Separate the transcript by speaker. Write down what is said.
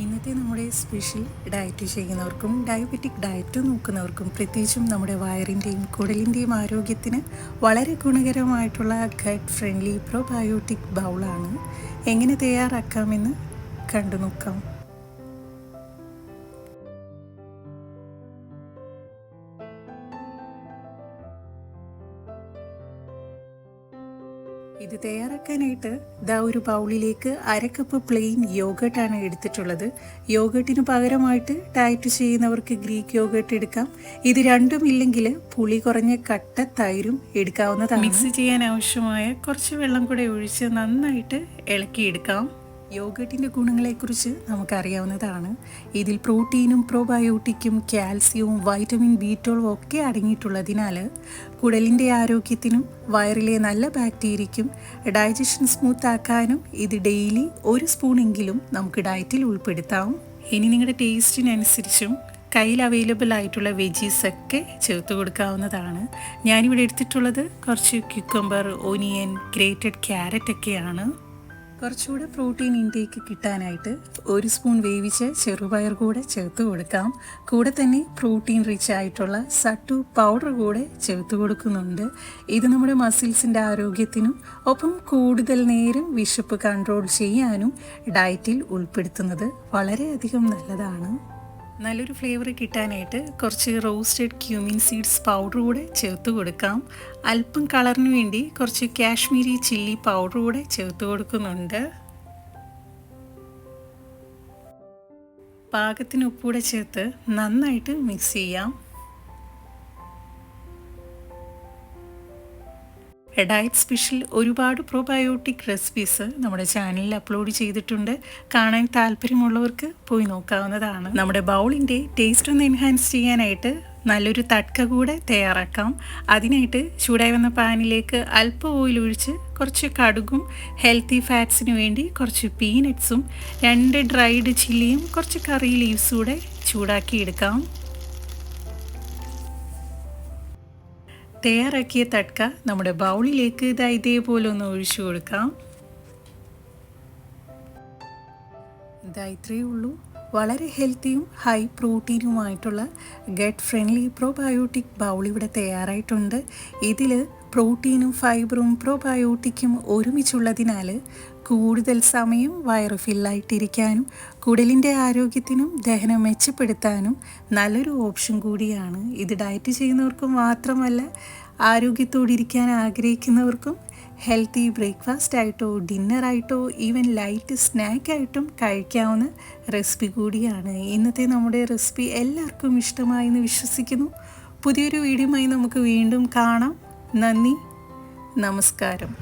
Speaker 1: ഇന്നത്തെ നമ്മുടെ special diet ചെയ്യുന്നവർക്കും ഡയബറ്റിക് ഡയറ്റ് നോക്കുന്നവർക്കും പ്രത്യേകിച്ചും നമ്മുടെ വയറിൻ്റെയും കുടലിൻ്റെയും ആരോഗ്യത്തിന് വളരെ ഗുണകരമായിട്ടുള്ള ഗട്ട് ഫ്രണ്ട്ലി പ്രോബയോട്ടിക് ബൗളാണ്. എങ്ങനെ തയ്യാറാക്കാമെന്ന് കണ്ടു നോക്കാം. ഇത് തയ്യാറാക്കാനായിട്ട് ഒരു ബൗളിലേക്ക് അരക്കപ്പ് പ്ലെയിൻ യോഗട്ടാണ് എടുത്തിട്ടുള്ളത്. യോഗട്ടിന് പകരമായിട്ട് ഡയറ്റ് ചെയ്യുന്നവർക്ക് ഗ്രീക്ക് യോഗട്ട് എടുക്കാം. ഇത് രണ്ടും ഇല്ലെങ്കിൽ പുളി കുറഞ്ഞ കട്ട തൈരും എടുക്കാവുന്നതാണ്. മിക്സ് ചെയ്യാൻ ആവശ്യമായ കുറച്ച് വെള്ളം കൂടെ ഒഴിച്ച് നന്നായിട്ട് ഇളക്കിയെടുക്കാം. യോഗട്ടിൻ്റെ ഗുണങ്ങളെക്കുറിച്ച് നമുക്കറിയാവുന്നതാണ്. ഇതിൽ പ്രോട്ടീനും പ്രോബയോട്ടിക്കും കാൽസ്യവും വൈറ്റമിൻ B12 ഒക്കെ അടങ്ങിയിട്ടുള്ളതിനാൽ കുടലിൻ്റെ ആരോഗ്യത്തിനും വയറിലെ നല്ല ബാക്ടീരിയയ്ക്കും ഡൈജഷൻ സ്മൂത്ത് ആക്കാനും ഇത് ഡെയിലി ഒരു സ്പൂണെങ്കിലും നമുക്ക് ഡയറ്റിൽ ഉൾപ്പെടുത്താം. ഇനി നിങ്ങളുടെ ടേസ്റ്റിനനുസരിച്ചും കയ്യിൽ അവൈലബിൾ ആയിട്ടുള്ള വെജീസ് ഒക്കെ ചേർത്ത് കൊടുക്കാവുന്നതാണ്. ഞാനിവിടെ എടുത്തിട്ടുള്ളത് കുറച്ച് ക്യുക്കമ്പർ, ഒനിയൻ, ഗ്രേറ്റഡ് ക്യാരറ്റ് ഒക്കെയാണ്. കുറച്ചുകൂടെ പ്രോട്ടീൻ ഇൻടേക്ക് കിട്ടാനായിട്ട് ഒരു സ്പൂൺ വേവിച്ച് ചെറുപയർ കൂടെ ചേർത്ത് കൊടുക്കാം. കൂടെ തന്നെ പ്രോട്ടീൻ റിച്ച് ആയിട്ടുള്ള സട്ടു പൗഡർ കൂടെ ചേർത്ത് കൊടുക്കുന്നുണ്ട്. ഇത് നമ്മുടെ മസിൽസിൻ്റെ ആരോഗ്യത്തിനും ഒപ്പം കൂടുതൽ നേരം വിശപ്പ് കൺട്രോൾ ചെയ്യാനും ഡയറ്റിൽ ഉൾപ്പെടുത്തുന്നത് വളരെയധികം നല്ലതാണ്. നല്ലൊരു ഫ്ലേവർ കിട്ടാനായിട്ട് കുറച്ച് റോസ്റ്റഡ് ക്യൂമിൻ സീഡ്സ് പൗഡർ കൂടെ ചേർത്ത് കൊടുക്കാം. അല്പം കളറിന് വേണ്ടി കുറച്ച് കാശ്മീരി ചില്ലി പൗഡർ കൂടെ ചേർത്ത് കൊടുക്കുന്നുണ്ട്. പാകത്തിന് ഉപ്പൂടെ ചേർത്ത് നന്നായിട്ട് മിക്സ് ചെയ്യാം. ഡയറ്റ് സ്പെഷ്യൽ ഒരുപാട് പ്രോബയോട്ടിക് റെസിപ്പീസ് നമ്മുടെ ചാനലിൽ അപ്ലോഡ് ചെയ്തിട്ടുണ്ട്. കാണാൻ താല്പര്യമുള്ളവർക്ക് പോയി നോക്കാവുന്നതാണ്. നമ്മുടെ ബൗളിൻ്റെ ടേസ്റ്റ് ഒന്ന് എൻഹാൻസ് ചെയ്യാനായിട്ട് നല്ലൊരു തട്ക കൂടെ തയ്യാറാക്കാം. അതിനായിട്ട് ചൂടായി വന്ന പാനിലേക്ക് അല്പം ഓയിൽ ഒഴിച്ച് കുറച്ച് കടുകും ഹെൽത്തി ഫാറ്റ്സിന് വേണ്ടി കുറച്ച് പീനട്ട്സും 2 ഡ്രൈഡ് ചില്ലിയും കുറച്ച് കറി ലീവ്സും കൂടെ ചൂടാക്കിയെടുക്കാം. തയ്യാറാക്കിയ തട്ക നമ്മുടെ ബൗളിലേക്ക് ഇതേപോലെ ഒന്ന് ഒഴിച്ചു കൊടുക്കാം. ഇത്രയേ ഉള്ളൂ. വളരെ ഹെൽത്തിയും ഹൈ പ്രോട്ടീനുമായിട്ടുള്ള ഗട്ട് ഫ്രണ്ട്ലി പ്രോബയോട്ടിക് ബൗൾ ഇവിടെ തയ്യാറായിട്ടുണ്ട്. ഇതിൽ പ്രോട്ടീനും ഫൈബറും പ്രോബയോട്ടിക്കും ഒരുമിച്ചുള്ളതിനാൽ കൂടുതൽ സമയം വയറ് ഫില്ലായിട്ടിരിക്കാനും കുടലിൻ്റെ ആരോഗ്യത്തിനും ദഹനം മെച്ചപ്പെടുത്താനും നല്ലൊരു ഓപ്ഷൻ കൂടിയാണ്. ഇത് ഡയറ്റ് ചെയ്യുന്നവർക്കും മാത്രമല്ല, ആരോഗ്യത്തോടിരിക്കാൻ ആഗ്രഹിക്കുന്നവർക്കും ഹെൽത്തി ബ്രേക്ക്ഫാസ്റ്റ് ആയിട്ടോ ഡിന്നറായിട്ടോ ഈവൻ ലൈറ്റ് സ്നാക്കായിട്ടും കഴിക്കാവുന്ന റെസിപ്പി കൂടിയാണ്. ഇന്നത്തെ നമ്മുടെ റെസിപ്പി എല്ലാവർക്കും ഇഷ്ടമായി എന്ന് വിശ്വസിക്കുന്നു. പുതിയൊരു വീഡിയോയുമായി നമുക്ക് വീണ്ടും കാണാം. നന്ദി, നമസ്കാരം.